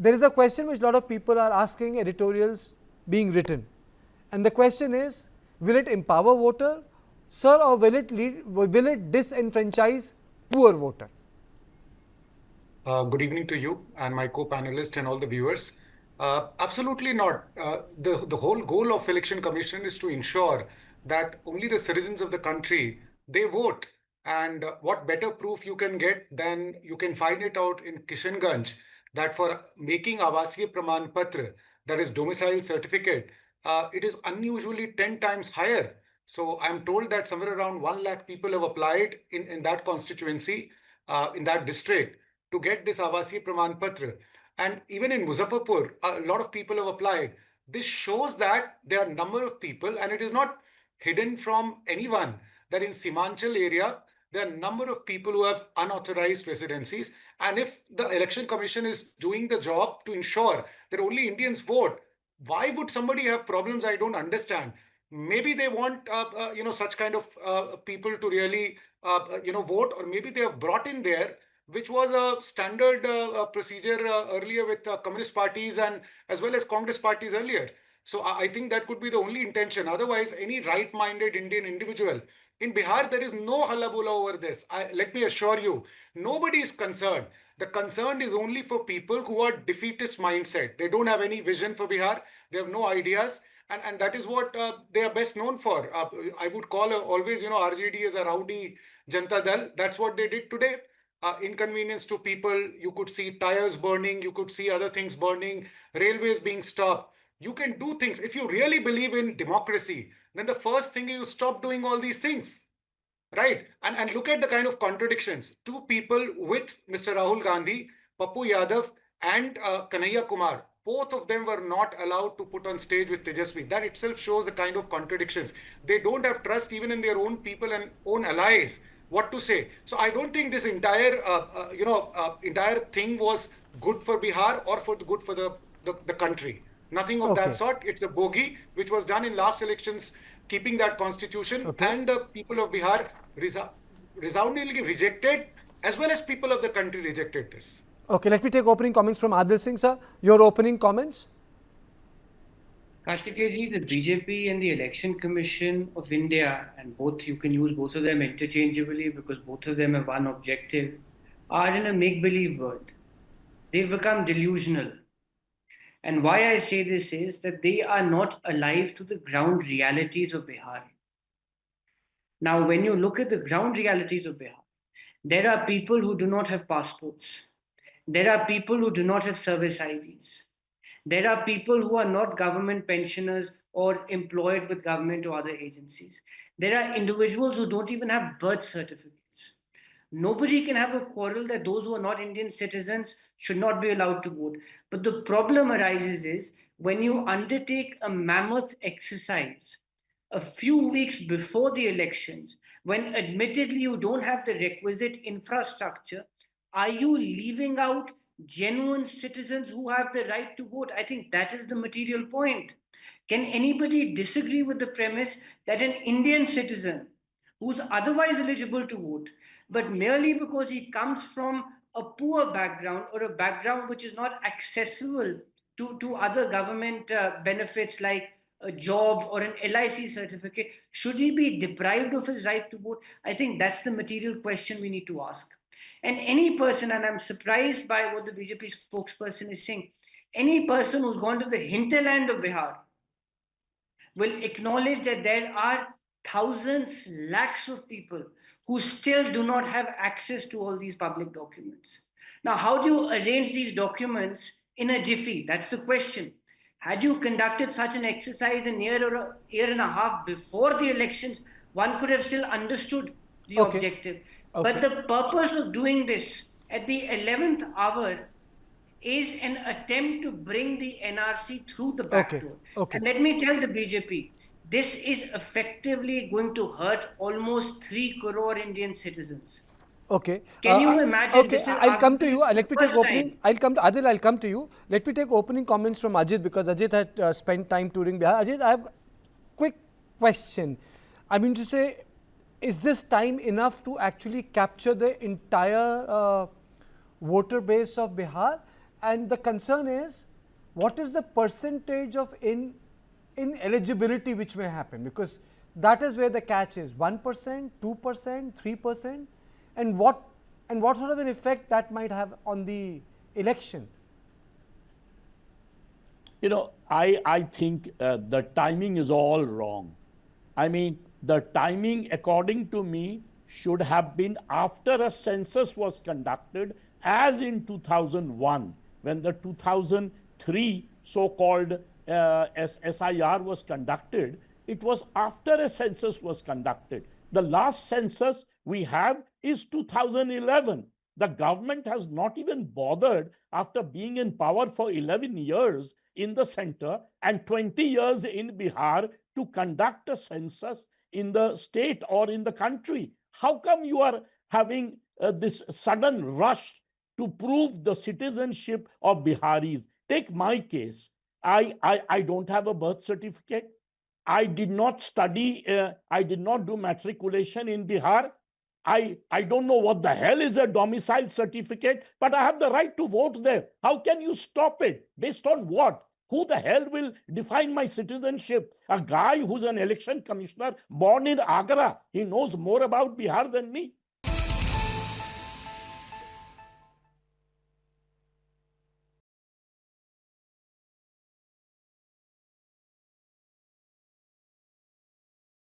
there is a question which a lot of people are asking, editorials being written, and the question is, will it empower voter, sir, or will it disenfranchise poor voter? Good evening to you and my co-panelist and all the viewers. Absolutely not. The whole goal of Election Commission is to ensure that only the citizens of the country, they vote. And what better proof you can get than you can find it out in Kishanganj, that for making Avasiya Praman Patra, that is domicile certificate, it is unusually 10 times higher. So I'm told that somewhere around 1 lakh people have applied in that constituency, in that district, to get this Avasiya Praman Patra. And even in Muzaffarpur, a lot of people have applied. This shows that there are a number of people, and it is not hidden from anyone, that in Simanchal area, there are a number of people who have unauthorized residencies. And if the Election Commission is doing the job to ensure that only Indians vote, why would somebody have problems? I don't understand. Maybe they want, such kind of people to really, vote, or maybe they have brought in there, which was a standard procedure earlier with communist parties and as well as Congress parties earlier. So I think that could be the only intention. Otherwise, any right-minded Indian individual in Bihar, there is no hallabula over this. Let me assure you, nobody is concerned. The concern is only for people who are defeatist mindset. They don't have any vision for Bihar. They have no ideas. And that is what they are best known for. I would call always, RJD as a rowdy Janta Dal. That's what they did today. Inconvenience to people. You could see tires burning, you could see other things burning, railways being stopped. You can do things. If you really believe in democracy, then the first thing is you stop doing all these things, right? And look at the kind of contradictions. Two people with Mr. Rahul Gandhi, Pappu Yadav and Kanhaiya Kumar, both of them were not allowed to put on stage with Tejasvi. That itself shows the kind of contradictions. They don't have trust even in their own people and own allies what to say. So I don't think this entire entire thing was good for Bihar or good for the country. Nothing of that sort. It's a bogey which was done in last elections, keeping that constitution, and the people of Bihar resoundingly rejected, as well as people of the country rejected this. Okay, let me take opening comments from Adil Singh, sir. Your opening comments? Kartikeji, the BJP and the Election Commission of India, and both, you can use both of them interchangeably because both of them have one objective, are in a make-believe world. They've become delusional. And why I say this is that they are not alive to the ground realities of Bihar. Now, when you look at the ground realities of Bihar, there are people who do not have passports. There are people who do not have service IDs. There are people who are not government pensioners or employed with government or other agencies. There are individuals who don't even have birth certificates. Nobody can have a quarrel that those who are not Indian citizens should not be allowed to vote. But the problem arises is when you undertake a mammoth exercise a few weeks before the elections, when admittedly you don't have the requisite infrastructure, are you leaving out genuine citizens who have the right to vote? I think that is the material point. Can anybody disagree with the premise that an Indian citizen who's otherwise eligible to vote, but merely because he comes from a poor background or a background which is not accessible to other government benefits like a job or an LIC certificate, should he be deprived of his right to vote? I think that's the material question we need to ask. And any person, and I'm surprised by what the BJP spokesperson is saying, any person who's gone to the hinterland of Bihar will acknowledge that there are thousands, lakhs of people who still do not have access to all these public documents. Now, how do you arrange these documents in a jiffy? That's the question. Had you conducted such an exercise a year and a half before the elections, one could have still understood the objective. But the purpose of doing this at the 11th hour is an attempt to bring the NRC through the back door. And let me tell the BJP, this is effectively going to hurt almost 3 crore Indian citizens. Okay. Can you imagine? Okay, I'll come to you. Let me take opening. I'll come to Adil. I'll come to you. Let me take opening comments from Ajit because Ajit had spent time touring Bihar. Ajit, I have a quick question. I mean to say, is this time enough to actually capture the entire voter base of Bihar? and the concern is, what is the percentage of ineligibility which may happen? Because that is where the catch is, 1%, 2%, 3%, and what sort of an effect that might have on the election? You know, I think the timing is all wrong. I mean, the timing, according to me, should have been after a census was conducted, as in 2001, when the 2003 so-called SIR was conducted. It was after a census was conducted. The last census we have is 2011. The government has not even bothered, after being in power for 11 years in the center and 20 years in Bihar, to conduct a census in the state or in the country. How come you are having this sudden rush to prove the citizenship of Biharis? Take my case. I don't have a birth certificate. I did not study, I did not do matriculation in Bihar. I don't know what the hell is a domicile certificate, but I have the right to vote there. How can you stop it? Based on what? Who the hell will define my citizenship? A guy who's an election commissioner born in Agra. He knows more about Bihar than me.